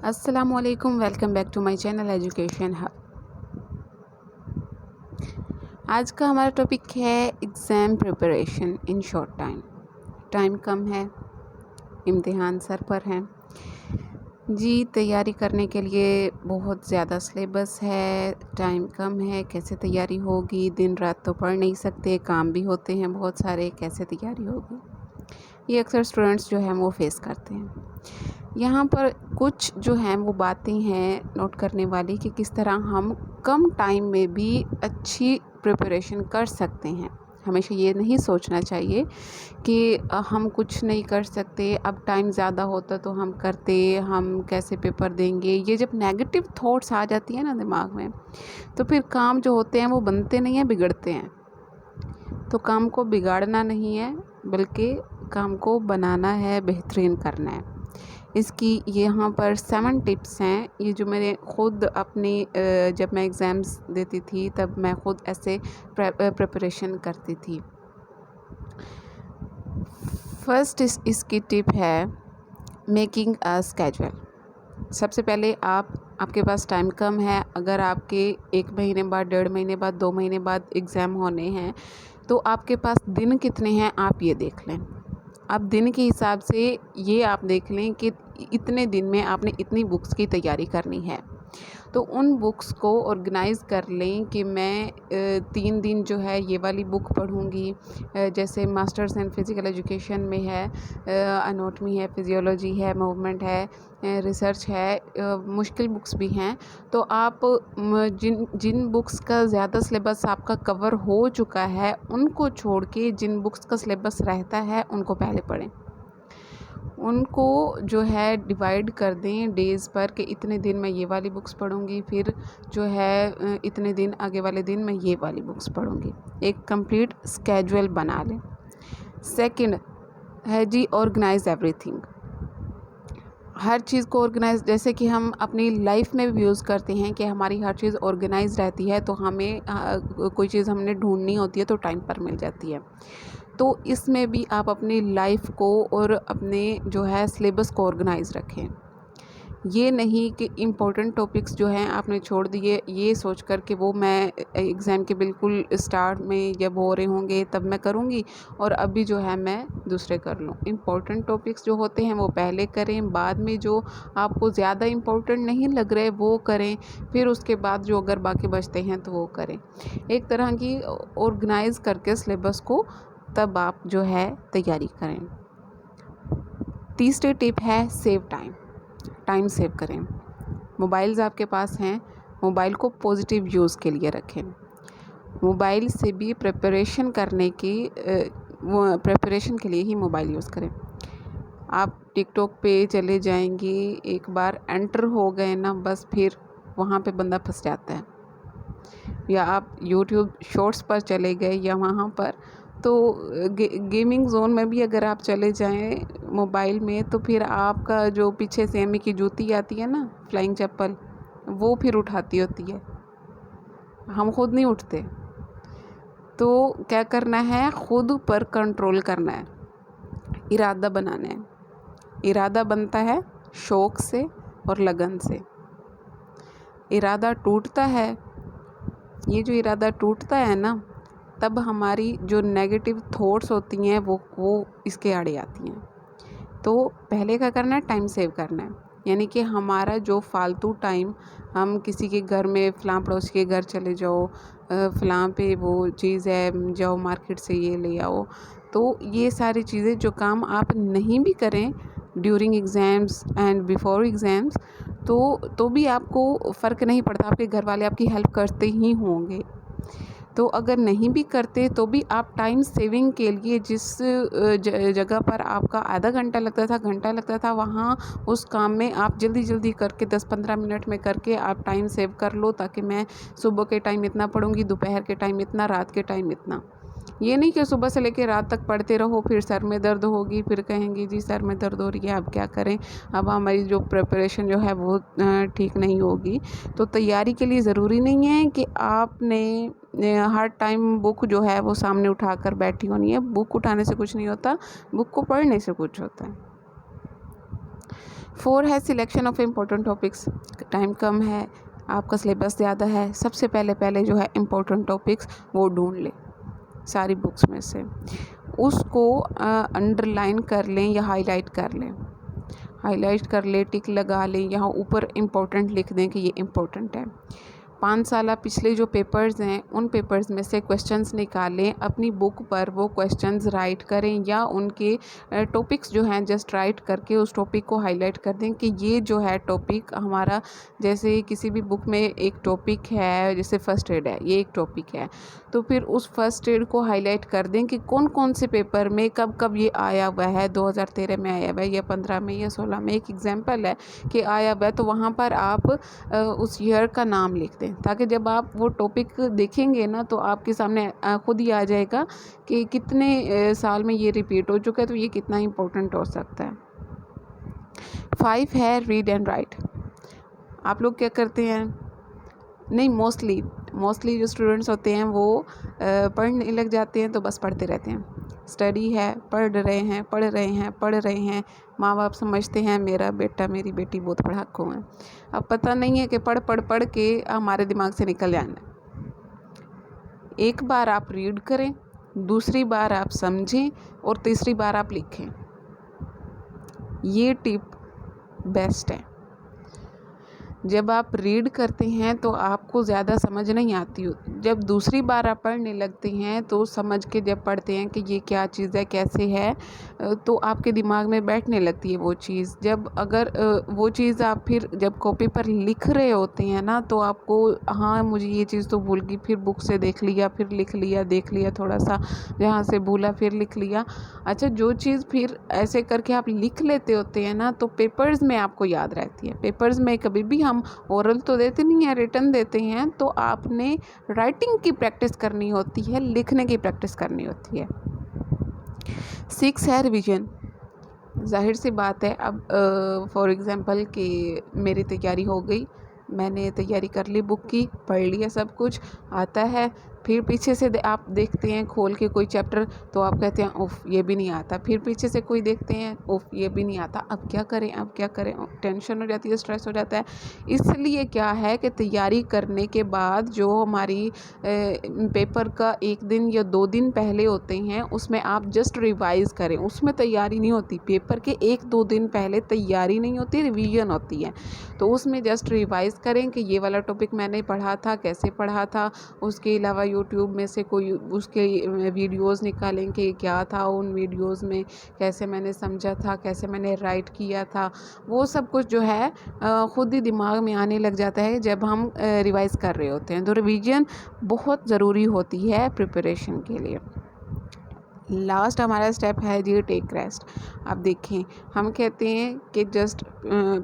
अस्सलामुअलैकुम, welcome back to my channel education hub. आज का हमारा टॉपिक है exam preparation in short time. Time कम है, इम्तिहान सर पर हैं जी। तैयारी करने के लिए बहुत ज़्यादा सिलेबस है, टाइम कम है, कैसे तैयारी होगी? दिन रात तो पढ़ नहीं सकते, काम भी होते हैं बहुत सारे, कैसे तैयारी होगी? ये अक्सर स्टूडेंट्स जो हैं वो फेस करते हैं। यहाँ पर कुछ जो हैं वो बातें हैं नोट करने वाली कि किस तरह हम कम टाइम में भी अच्छी प्रिपरेशन कर सकते हैं। हमेशा ये नहीं सोचना चाहिए कि हम कुछ नहीं कर सकते, अब टाइम ज़्यादा होता तो हम करते, हम कैसे पेपर देंगे। ये जब नेगेटिव थॉट्स आ जाती है ना दिमाग में, तो फिर काम जो होते हैं वो बनते नहीं हैं, बिगड़ते हैं। तो काम को बिगाड़ना नहीं है, बल्कि काम को बनाना है, बेहतरीन करना है। इसकी यहाँ पर 7 टिप्स हैं। ये जो मैंने ख़ुद अपनी जब मैं एग्ज़ाम्स देती थी तब मैं ख़ुद ऐसे प्रिपरेशन करती थी। फर्स्ट इसकी टिप है मेकिंग अ स्केड्यूल। सबसे पहले आपके पास टाइम कम है, अगर आपके 1 महीने बाद, 1.5 महीने बाद, 2 महीने बाद एग्ज़ाम होने हैं, तो आपके पास दिन कितने हैं आप ये देख लें। आप दिन के हिसाब से ये आप देख लें कि इतने दिन में आपने इतनी बुक्स की तैयारी करनी है। तो उन बुक्स को ऑर्गेनाइज़ कर लें कि मैं 3 दिन जो है ये वाली बुक पढ़ूँगी। जैसे मास्टर्स इन फ़िज़िकल एजुकेशन में है, एनाटॉमी है, फ़िज़ियोलॉजी है, मूवमेंट है, रिसर्च है, मुश्किल बुक्स भी हैं। तो आप जिन जिन बुक्स का ज़्यादा सिलेबस आपका कवर हो चुका है, उनको छोड़ के जिन बुक्स का सिलेबस रहता है उनको पहले पढ़ें। उनको जो है डिवाइड कर दें डेज़ पर कि इतने दिन मैं ये वाली बुक्स पढ़ूँगी, फिर जो है इतने दिन आगे वाले दिन मैं ये वाली बुक्स पढ़ूँगी। एक कंप्लीट स्केड्यूल बना लें। सेकंड है जी, ऑर्गेनाइज़ एवरीथिंग। हर चीज़ को ऑर्गेनाइज़, जैसे कि हम अपनी लाइफ में भी यूज़ करते हैं कि हमारी हर चीज़ ऑर्गेनाइज़ रहती है, तो हमें कोई चीज़ हमने ढूंढनी होती है तो टाइम पर मिल जाती है। तो इसमें भी आप अपनी लाइफ को और अपने जो है सिलेबस को ऑर्गेनाइज़ रखें। ये नहीं कि इम्पोर्टेंट टॉपिक्स जो हैं आपने छोड़ दिए, ये सोच कर कि वो मैं एग्ज़ाम के बिल्कुल स्टार्ट में जब हो रहे होंगे तब मैं करूँगी और अभी जो है मैं दूसरे कर लूँ। इम्पोर्टेंट टॉपिक्स जो होते हैं वो पहले करें, बाद में जो आपको ज़्यादा इम्पोर्टेंट नहीं लग रहे वो करें, फिर उसके बाद जो अगर बाकी बचते हैं तो वो करें। एक तरह की ऑर्गेनाइज़ करके सिलेबस को तब आप जो है तैयारी करें। तीसरी टिप है सेव टाइम। टाइम सेव करें। मोबाइल्स आपके पास हैं, मोबाइल को पॉजिटिव यूज़ के लिए रखें। मोबाइल से भी प्रिपरेशन करने की वो प्रिपरेशन के लिए ही मोबाइल यूज़ करें। आप टिकटॉक पे चले जाएंगी, एक बार एंटर हो गए ना, बस फिर वहाँ पे बंदा फंस जाता है। या आप यूट्यूब शॉर्ट्स पर चले गए या वहाँ पर, तो गेमिंग जोन में भी अगर आप चले जाएं मोबाइल में, तो फिर आपका जो पीछे से अम्मी की जूती आती है ना, फ्लाइंग चप्पल, वो फिर उठाती होती है। हम खुद नहीं उठते। तो क्या करना है, खुद पर कंट्रोल करना है, इरादा बनाना है। इरादा बनता है शौक़ से और लगन से। इरादा टूटता है, ये जो इरादा टूटता है ना, तब हमारी जो नेगेटिव थॉट्स होती हैं वो इसके आड़े आती हैं। तो पहले क्या करना है, टाइम सेव करना है। यानी कि हमारा जो फालतू टाइम, हम किसी के घर में, फ़लाँ पड़ोसी के घर चले जाओ, फ़लाँ पे वो चीज़ है, जाओ मार्केट से ये ले आओ। तो ये सारी चीज़ें जो काम आप नहीं भी करें during exams and before exams, तो भी आपको फ़र्क नहीं पड़ता, आपके घर वाले आपकी हेल्प करते ही होंगे। तो अगर नहीं भी करते तो भी आप टाइम सेविंग के लिए जिस जगह पर आपका आधा घंटा लगता था, घंटा लगता था, वहाँ उस काम में आप जल्दी करके 10-15 मिनट में करके आप टाइम सेव कर लो, ताकि मैं सुबह के टाइम इतना पढ़ूँगी, दोपहर के टाइम इतना, रात के टाइम इतना। ये नहीं कि सुबह से लेकर रात तक पढ़ते रहो, फिर सर में दर्द होगी, फिर कहेंगी जी सर में दर्द हो रही है, अब क्या करें, अब हमारी जो प्रिपरेशन जो है वो ठीक नहीं होगी। तो तैयारी के लिए ज़रूरी नहीं है कि आपने हर टाइम बुक जो है वो सामने उठाकर बैठी होनी है। बुक उठाने से कुछ नहीं होता, बुक को पढ़ने से कुछ होता है। 4 है selection of important topics. Time कम है, आपका सिलेबस ज़्यादा है, सबसे पहले जो है इम्पोर्टेंट टॉपिक्स वो ढूंढ लें सारी बुक्स में से, उसको अंडरलाइन कर लें या हाईलाइट कर लें, हाईलाइट कर ले, टिक लगा लें, यहाँ ऊपर इम्पोर्टेंट लिख दें कि ये इम्पोर्टेंट है। 5 साल पिछले जो पेपर्स हैं उन पेपर्स में से क्वेश्चंस निकालें, अपनी बुक पर वो क्वेश्चंस राइट करें या उनके टॉपिक्स जो हैं जस्ट राइट करके उस टॉपिक को हाईलाइट कर दें कि ये जो है टॉपिक हमारा, जैसे किसी भी बुक में एक टॉपिक है, जैसे फर्स्ट एड है, ये एक टॉपिक है, तो फिर उस फर्स्ट एड को हाईलाइट कर दें कि कौन कौन से पेपर में कब कब ये आया हुआ है, 2013 में आया हुआ है या 15 में या 16 में, एक एग्जाम्पल है कि आया हुआ है, तो वहाँ पर आप उस ईयर का नाम लिख दें, ताकि जब आप वो टॉपिक देखेंगे ना तो आपके सामने खुद ही आ जाएगा कि कितने साल में ये रिपीट हो चुका है, तो ये कितना इम्पोर्टेंट हो सकता है। 5 है रीड एंड राइट। आप लोग क्या करते हैं, नहीं मोस्टली जो स्टूडेंट्स होते हैं वो पढ़ने लग जाते हैं तो बस पढ़ते रहते हैं। स्टडी है, पढ़ रहे हैं, माँ बाप समझते हैं मेरा बेटा मेरी बेटी बहुत पढ़ाकू हैं। अब पता नहीं है कि पढ़ के हमारे दिमाग से निकल जाना। एक बार आप रीड करें, दूसरी बार आप समझें और तीसरी बार आप लिखें। ये टिप बेस्ट है। जब आप रीड करते हैं तो आपको ज़्यादा समझ नहीं आती हो, जब दूसरी बार आप पढ़ने लगते हैं तो समझ के जब पढ़ते हैं कि ये क्या चीज़ है, कैसे है, तो आपके दिमाग में बैठने लगती है वो चीज़। जब अगर वो चीज़ आप फिर जब कॉपी पर लिख रहे होते हैं ना तो आपको, हाँ मुझे ये चीज़ तो भूल गई, फिर बुक से देख लिया, फिर लिख लिया, देख लिया थोड़ा सा, जहाँ से भूला फिर लिख लिया। अच्छा, जो चीज़ फिर ऐसे करके आप लिख लेते होते हैं ना तो पेपर्स में आपको याद रहती है। पेपर्स में कभी भी हम ओरल तो देते नहीं हैं, रिटन देते हैं, तो आपने राइटिंग की प्रैक्टिस करनी होती है, लिखने की प्रैक्टिस करनी होती है। 6 है रिवीजन। जाहिर सी बात है, अब फॉर एग्ज़ाम्पल कि मेरी तैयारी हो गई, मैंने तैयारी कर ली, बुक की, पढ़ लिया, सब कुछ आता है, फिर पीछे से आप देखते हैं खोल के कोई चैप्टर तो आप कहते हैं उफ ये भी नहीं आता, फिर पीछे से कोई देखते हैं उफ ये भी नहीं आता, अब क्या करें, टेंशन हो जाती है, स्ट्रेस हो जाता है। इसलिए क्या है कि तैयारी करने के बाद जो हमारी पेपर का 1 दिन या 2 दिन पहले होते हैं उसमें आप जस्ट रिवाइज़ करें, उसमें तैयारी नहीं होती। पेपर के 1-2 दिन पहले तैयारी नहीं होती, रिवीजन होती है, तो उसमें जस्ट रिवाइज़ करें कि ये वाला टॉपिक मैंने पढ़ा था, कैसे पढ़ा था। उसके अलावा यूट्यूब में से कोई उसके वीडियोज़ निकालें कि क्या था उन वीडियोज़ में, कैसे मैंने समझा था, कैसे मैंने राइट किया था, वो सब कुछ जो है ख़ुद ही दिमाग में आने लग जाता है जब हम रिवाइज़ कर रहे होते हैं। तो रिवीजन बहुत ज़रूरी होती है प्रिपरेशन के लिए। लास्ट हमारा स्टेप है जी टेक रेस्ट। अब देखें, हम कहते हैं कि जस्ट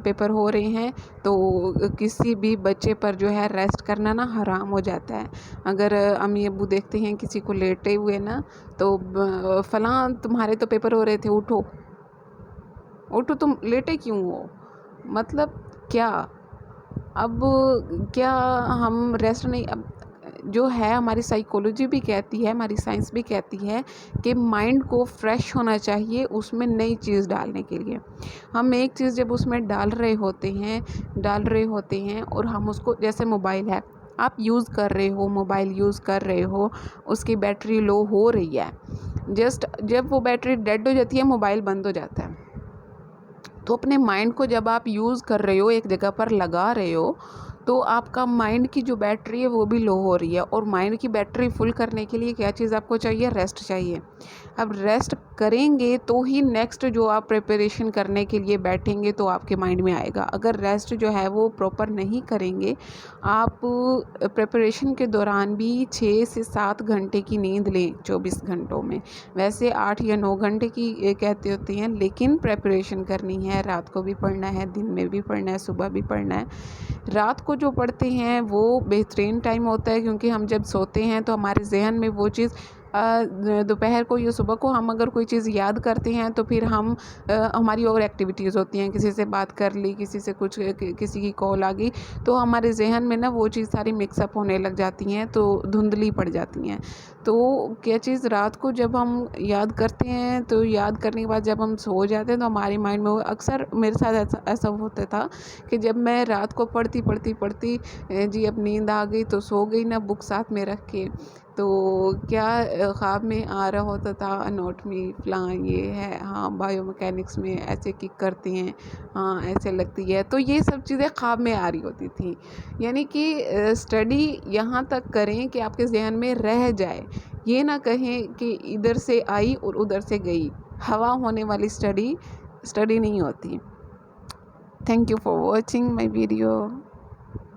पेपर हो रहे हैं तो किसी भी बच्चे पर जो है रेस्ट करना ना हराम हो जाता है। अगर अम्मी अब्बू देखते हैं किसी को लेटे हुए ना तो फलां तुम्हारे तो पेपर हो रहे थे, उठो तुम लेटे क्यों हो, मतलब क्या? अब क्या हम रेस्ट नहीं, अब जो है हमारी साइकोलॉजी भी कहती है, हमारी साइंस भी कहती है कि माइंड को फ्रेश होना चाहिए उसमें नई चीज़ डालने के लिए। हम एक चीज़ जब उसमें डाल रहे होते हैं और हम उसको, जैसे मोबाइल है, आप यूज़ कर रहे हो, मोबाइल यूज़ कर रहे हो, उसकी बैटरी लो हो रही है, जस्ट जब वो बैटरी डेड हो जाती है मोबाइल बंद हो जाता है। तो अपने माइंड को जब आप यूज़ कर रहे हो, एक जगह पर लगा रहे हो, तो आपका माइंड की जो बैटरी है वो भी लो हो रही है, और माइंड की बैटरी फुल करने के लिए क्या चीज़ आपको चाहिए? रेस्ट चाहिए। अब रेस्ट करेंगे तो ही नेक्स्ट जो आप प्रिपरेशन करने के लिए बैठेंगे तो आपके माइंड में आएगा। अगर रेस्ट जो है वो प्रॉपर नहीं करेंगे, आप प्रिपरेशन के दौरान भी 6 से 7 घंटे की नींद लें 24 घंटों में। वैसे 8 या 9 घंटे की कहते होते हैं, लेकिन प्रिपरेशन करनी है, रात को भी पढ़ना है, दिन में भी पढ़ना है, सुबह भी पढ़ना है। रात को जो पढ़ते हैं वो बेहतरीन टाइम होता है, क्योंकि हम जब सोते हैं तो हमारे ज़हन में वो चीज़ दोपहर को या सुबह को हम अगर कोई चीज़ याद करते हैं तो फिर हम हमारी और एक्टिविटीज़ होती हैं, किसी से बात कर ली, किसी से कुछ किसी की कॉल आ गई, तो हमारे जहन में ना वो चीज़ सारी मिक्सअप होने लग जाती हैं, तो धुंधली पड़ जाती हैं। तो क्या चीज़ रात को जब हम याद करते हैं तो याद करने के बाद जब हम सो जाते हैं तो हमारे माइंड में वो अक्सर मेरे साथ ऐसा होता था कि जब मैं रात को पढ़ती जी अब नींद आ गई तो सो गई ना बुक साथ में रख के, तो क्या ख्वाब में आ रहा होता था एनाटॉमी फलां ये है, हाँ बायोमैकेनिक्स में ऐसे किक करती हैं, हाँ ऐसे लगती है, तो ये सब चीज़ें ख्वाब में आ रही होती थी। यानी कि स्टडी यहाँ तक करें कि आपके ज़हन में रह जाए, ये ना कहें कि इधर से आई और उधर से गई। हवा होने वाली स्टडी नहीं होती। Thank you for watching my video.